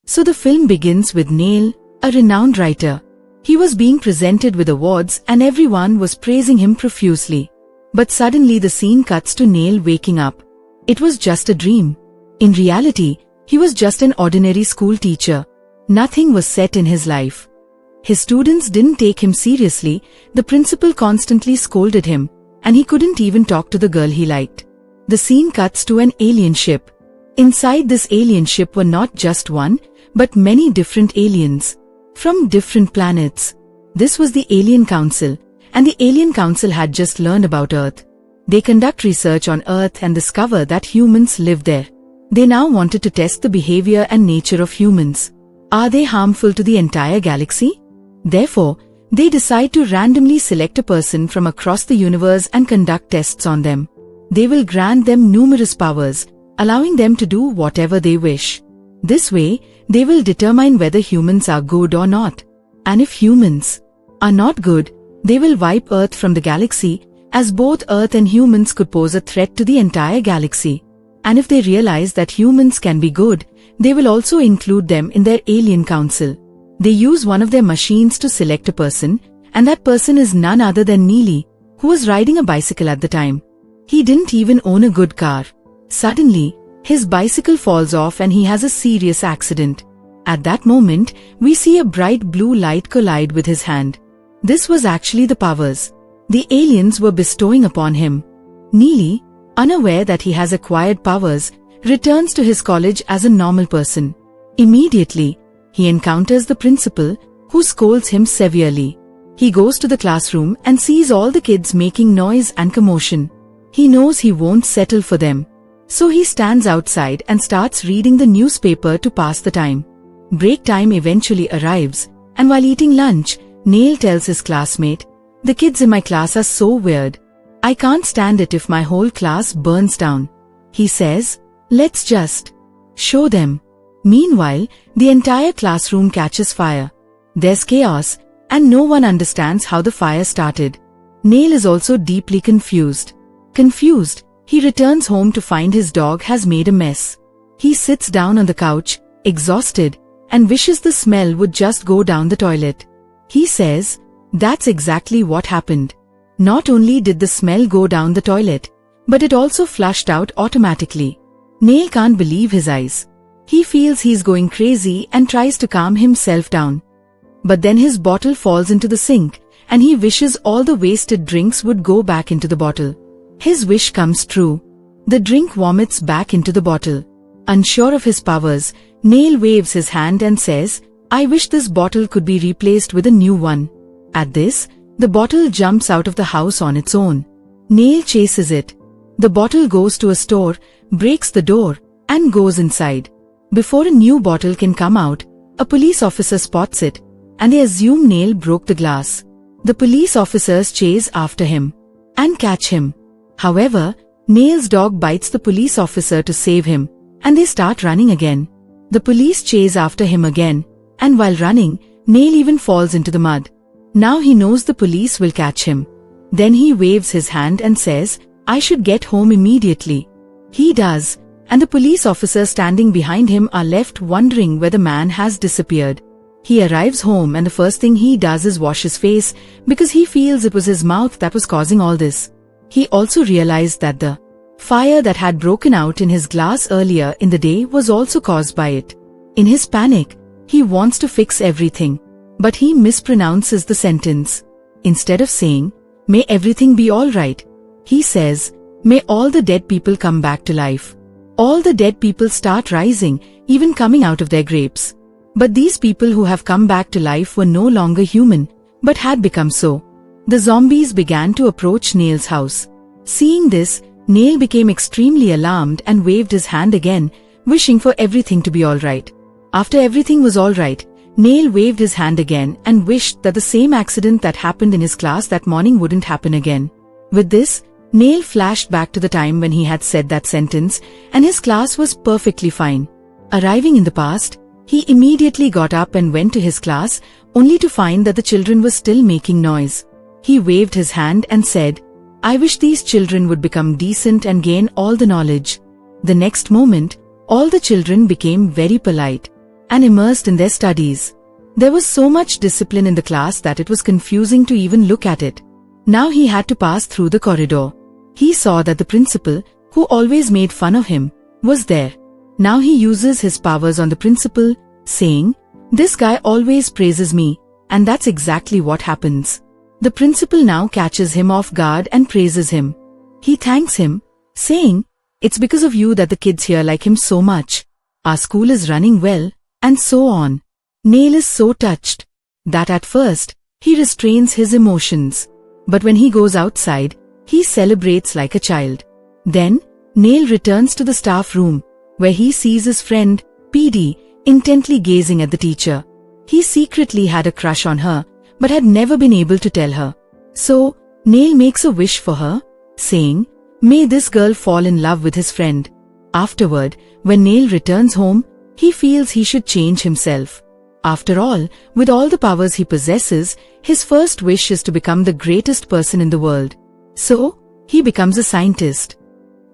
So the film begins with Neil, a renowned writer. He was being presented with awards and everyone was praising him profusely. But suddenly the scene cuts to Neil waking up. It was just a dream. In reality, he was just an ordinary school teacher. Nothing was set in his life. His students didn't take him seriously, the principal constantly scolded him, and he couldn't even talk to the girl he liked. The scene cuts to an alien ship. Inside this alien ship were not just one, but many different aliens. From different planets. This was the Alien Council, and the Alien Council had just learned about Earth. They conduct research on Earth and discover that humans live there. They now wanted to test the behavior and nature of humans. Are they harmful to the entire galaxy? Therefore, they decide to randomly select a person from across the universe and conduct tests on them. They will grant them numerous powers, allowing them to do whatever they wish. This way, they will determine whether humans are good or not. And if humans are not good, they will wipe Earth from the galaxy, as both Earth and humans could pose a threat to the entire galaxy. And if they realize that humans can be good, they will also include them in their alien council. They use one of their machines to select a person, and that person is none other than Neely, who was riding a bicycle at the time. He didn't even own a good car. Suddenly, his bicycle falls off and he has a serious accident. At that moment, we see a bright blue light collide with his hand. This was actually the powers the aliens were bestowing upon him. Neely, unaware that he has acquired powers, returns to his college as a normal person. Immediately, he encounters the principal, who scolds him severely. He goes to the classroom and sees all the kids making noise and commotion. He knows he won't settle for them. So he stands outside and starts reading the newspaper to pass the time. Break time eventually arrives, and while eating lunch, Neil tells his classmate, "The kids in my class are so weird. I can't stand it if my whole class burns down." He says, "Let's just show them." Meanwhile, the entire classroom catches fire. There's chaos, and no one understands how the fire started. Neil is also deeply confused. He returns home to find his dog has made a mess. He sits down on the couch, exhausted, and wishes the smell would just go down the toilet. He says, that's exactly what happened. Not only did the smell go down the toilet, but it also flushed out automatically. Neil can't believe his eyes. He feels he's going crazy and tries to calm himself down. But then his bottle falls into the sink, and he wishes all the wasted drinks would go back into the bottle. His wish comes true. The drink vomits back into the bottle. Unsure of his powers, Neil waves his hand and says, "I wish this bottle could be replaced with a new one." At this, the bottle jumps out of the house on its own. Neil chases it. The bottle goes to a store, breaks the door, and goes inside. Before a new bottle can come out, a police officer spots it, and they assume Neil broke the glass. The police officers chase after him and catch him. However, Neil's dog bites the police officer to save him, and they start running again. The police chase after him again, and while running, Neil even falls into the mud. Now he knows the police will catch him. Then he waves his hand and says, "I should get home immediately." He does, and the police officers standing behind him are left wondering where the man has disappeared. He arrives home and the first thing he does is wash his face because he feels it was his mouth that was causing all this. He also realized that the fire that had broken out in his glass earlier in the day was also caused by it. In his panic, he wants to fix everything, but he mispronounces the sentence. Instead of saying, "May everything be alright," he says, "May all the dead people come back to life." All the dead people start rising, even coming out of their graves. But these people who have come back to life were no longer human, but had become so. The zombies began to approach Neil's house. Seeing this, Neil became extremely alarmed and waved his hand again, wishing for everything to be alright. After everything was alright, Neil waved his hand again and wished that the same accident that happened in his class that morning wouldn't happen again. With this, Neil flashed back to the time when he had said that sentence, and his class was perfectly fine. Arriving in the past, he immediately got up and went to his class, only to find that the children were still making noise. He waved his hand and said, "I wish these children would become decent and gain all the knowledge." The next moment, all the children became very polite. and immersed in their studies. There was so much discipline in the class that it was confusing to even look at it. Now he had to pass through the corridor. He saw that the principal, who always made fun of him, was there. Now he uses his powers on the principal, saying, "This guy always praises me," and that's exactly what happens. The principal now catches him off guard and praises him. He thanks him, saying, "It's because of you that the kids here like him so much. Our school is running well," and so on. Neil is so touched that at first, he restrains his emotions. But when he goes outside, he celebrates like a child. Then, Neil returns to the staff room, where he sees his friend, PD, intently gazing at the teacher. He secretly had a crush on her, but had never been able to tell her. So, Neil makes a wish for her, saying, "May this girl fall in love with his friend." Afterward, when Neil returns home, he feels he should change himself. After all the powers he possesses, his first wish is to become the greatest person in the world. So, he becomes a scientist.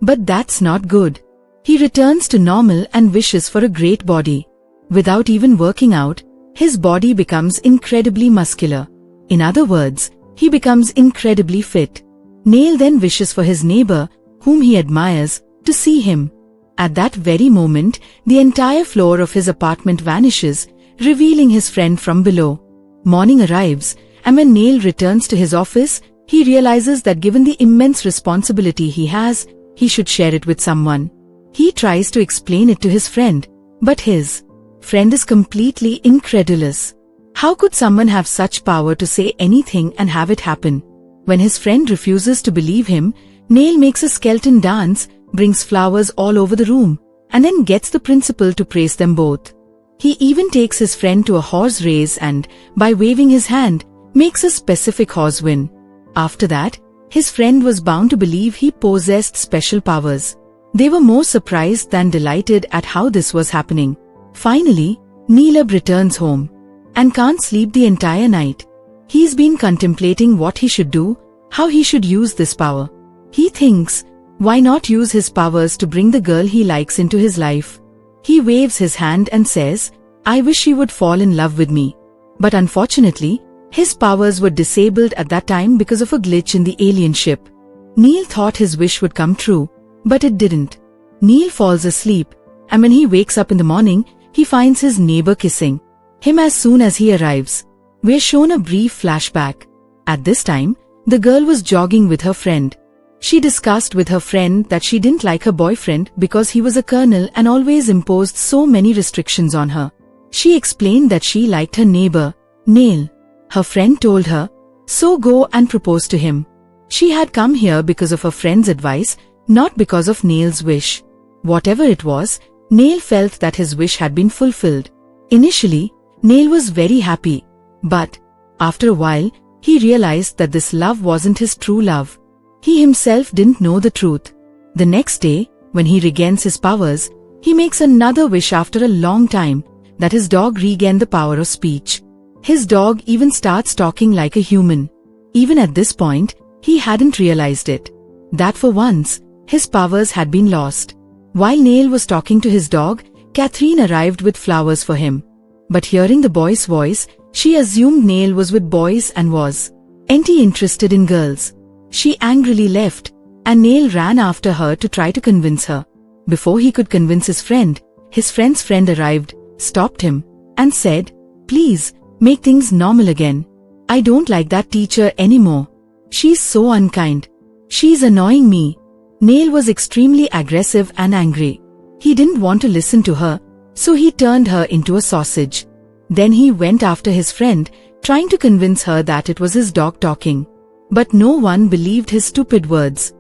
But that's not good. He returns to normal and wishes for a great body. Without even working out, his body becomes incredibly muscular. In other words, he becomes incredibly fit. Neil then wishes for his neighbor, whom he admires, to see him. At that very moment, the entire floor of his apartment vanishes, revealing his friend from below. Morning arrives, and when Neil returns to his office, he realizes that given the immense responsibility he has, he should share it with someone. He tries to explain it to his friend, but his friend is completely incredulous. How could someone have such power to say anything and have it happen? When his friend refuses to believe him, Neil makes a skeleton dance, brings flowers all over the room, and then gets the principal to praise them both. He even takes his friend to a horse race and, by waving his hand, makes a specific horse win. After that, his friend was bound to believe he possessed special powers. They were more surprised than delighted at how this was happening. Finally, Neelab returns home and can't sleep the entire night. He's been contemplating what he should do, how he should use this power. He thinks, why not use his powers to bring the girl he likes into his life? He waves his hand and says, "I wish she would fall in love with me." But unfortunately, his powers were disabled at that time because of a glitch in the alien ship. Neil thought his wish would come true, but it didn't. Neil falls asleep, and when he wakes up in the morning, he finds his neighbor kissing him as soon as he arrives. We're shown a brief flashback. At this time, the girl was jogging with her friend. She discussed with her friend that she didn't like her boyfriend because he was a colonel and always imposed so many restrictions on her. She explained that she liked her neighbor, Neil. Her friend told her, "So go and propose to him." She had come here because of her friend's advice, not because of Neil's wish. Whatever it was, Neil felt that his wish had been fulfilled. Initially, Neil was very happy, but after a while, he realized that this love wasn't his true love. He himself didn't know the truth. The next day, when he regains his powers, he makes another wish after a long time, that his dog regain the power of speech. His dog even starts talking like a human. Even at this point, he hadn't realized it, that for once, his powers had been lost. While Neil was talking to his dog, Catherine arrived with flowers for him. But hearing the boy's voice, she assumed Neil was with boys and was interested in girls. She angrily left, and Neil ran after her to try to convince her. Before he could convince his friend's friend arrived, stopped him, and said, "Please, make things normal again. I don't like that teacher anymore. She's so unkind. She's annoying me." Neil was extremely aggressive and angry. He didn't want to listen to her, so he turned her into a sausage. Then he went after his friend, trying to convince her that it was his dog talking. But no one believed his stupid words.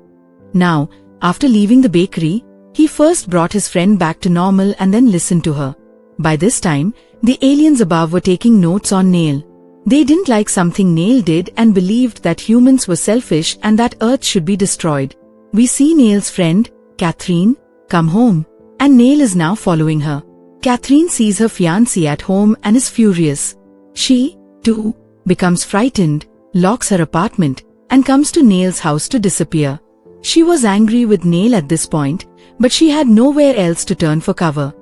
Now, after leaving the bakery, he first brought his friend back to normal and then listened to her. By this time, the aliens above were taking notes on Neil. They didn't like something Neil did and believed that humans were selfish and that Earth should be destroyed. We see Neil's friend, Catherine, come home, and Neil is now following her. Catherine sees her fiancé at home and is furious. She, too, becomes frightened, locks her apartment, and comes to Neil's house to disappear. She was angry with Neil at this point, but she had nowhere else to turn for cover.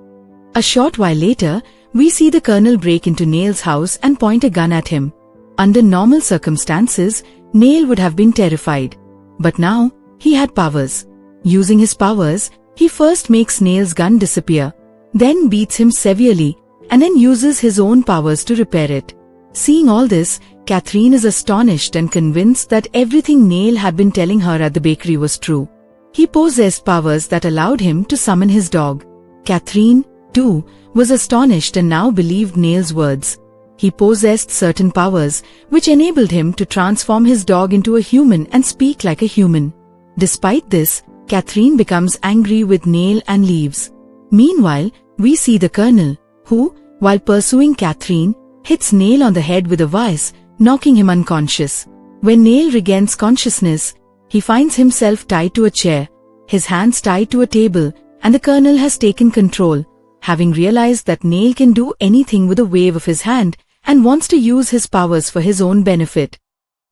A short while later, We see the Colonel break into Neil's house and point a gun at him. Under normal circumstances, Neil would have been terrified. But now, he had powers. Using his powers, he first makes Neil's gun disappear, then beats him severely, and then uses his own powers to repair it. Seeing all this, Catherine is astonished and convinced that everything Neil had been telling her at the bakery was true. He possessed powers that allowed him to summon his dog. Catherine, too, was astonished and now believed Neil's words. He possessed certain powers, which enabled him to transform his dog into a human and speak like a human. Despite this, Catherine becomes angry with Neil and leaves. Meanwhile, we see the Colonel, who, while pursuing Catherine, hits Neil on the head with a vise, knocking him unconscious. When Neil regains consciousness, he finds himself tied to a chair, his hands tied to a table, and the Colonel has taken control, having realized that Neil can do anything with a wave of his hand and wants to use his powers for his own benefit.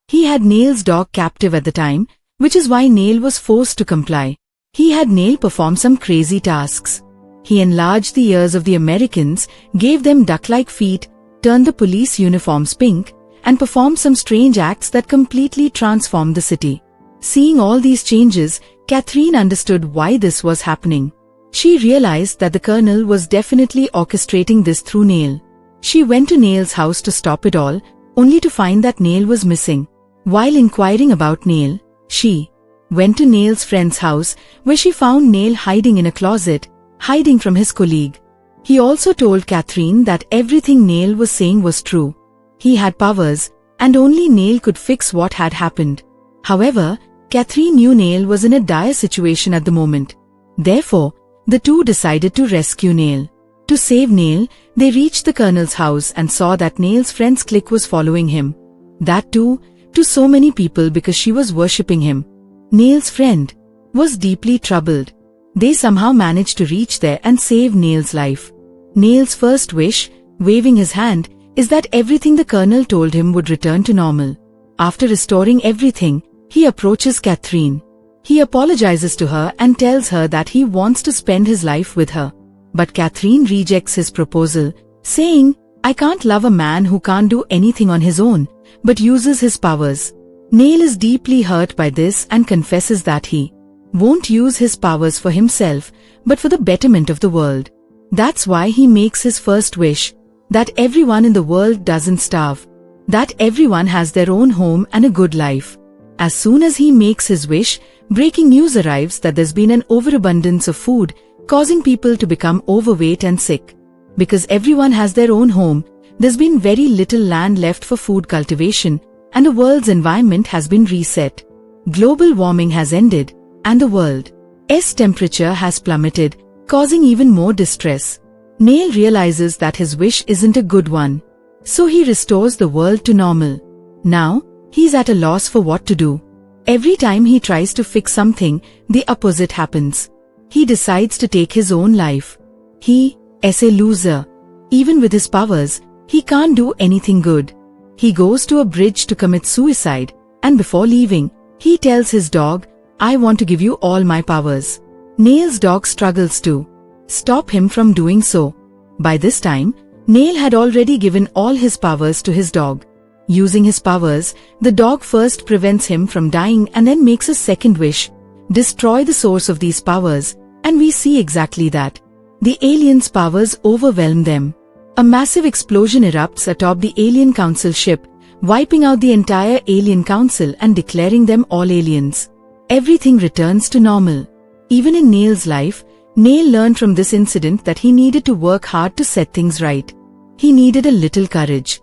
He had Neil's dog captive at the time, which is why Neil was forced to comply. He had Neil perform some crazy tasks. He enlarged the ears of the Americans, gave them duck-like feet, turned the police uniforms pink, and performed some strange acts that completely transformed the city. Seeing all these changes, Catherine understood why this was happening. She realized that the Colonel was definitely orchestrating this through Neil. She went to Neil's house to stop it all, only to find that Neil was missing. While inquiring about Neil, she went to Neil's friend's house, where she found Neil hiding in a closet, hiding from his colleague. He also told Catherine that everything Neil was saying was true. He had powers, and only Neil could fix what had happened. However, Catherine knew Neil was in a dire situation at the moment. Therefore, the two decided to rescue Neil. To save Neil, they reached the Colonel's house and saw that Neil's friend's clique was following him. That too, to so many people because she was worshipping him. Neil's friend was deeply troubled. They somehow managed to reach there and save Neil's life. Neil's first wish, waving his hand, is that everything the Colonel told him would return to normal. After restoring everything, he approaches Catherine. He apologizes to her and tells her that he wants to spend his life with her. But Catherine rejects his proposal, saying, "I can't love a man who can't do anything on his own, but uses his powers." Neil is deeply hurt by this and confesses that he won't use his powers for himself, but for the betterment of the world. That's why he makes his first wish, that everyone in the world doesn't starve, that everyone has their own home and a good life. As soon as he makes his wish, breaking news arrives that there's been an overabundance of food, causing people to become overweight and sick. Because everyone has their own home, there's been very little land left for food cultivation, and the world's environment has been reset. Global warming has ended, and the world's temperature has plummeted, causing even more distress. Neil realizes that his wish isn't a good one. So he restores the world to normal. Now, he's at a loss for what to do. Every time he tries to fix something, the opposite happens. He decides to take his own life. He is a loser. Even with his powers, he can't do anything good. He goes to a bridge to commit suicide, and before leaving, he tells his dog, "I want to give you all my powers." Neil's dog struggles to stop him from doing so. By this time, Neil had already given all his powers to his dog. Using his powers, the dog first prevents him from dying and then makes a second wish, destroy the source of these powers, and we see exactly that. The aliens' powers overwhelm them. A massive explosion erupts atop the alien council ship, wiping out the entire alien council and declaring them all aliens. Everything returns to normal. Even in Neil's life, Neil learned from this incident that he needed to work hard to set things right. He needed a little courage.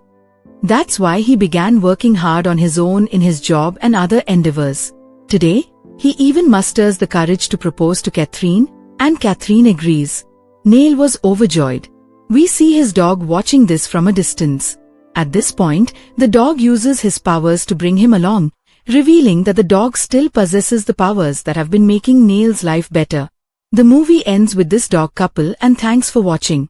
That's why he began working hard on his own in his job and other endeavors. Today, he even musters the courage to propose to Catherine, and Catherine agrees. Neil was overjoyed. We see his dog watching this from a distance. At this point, the dog uses his powers to bring him along, revealing that the dog still possesses the powers that have been making Neil's life better. The movie ends with this dog couple, and thanks for watching.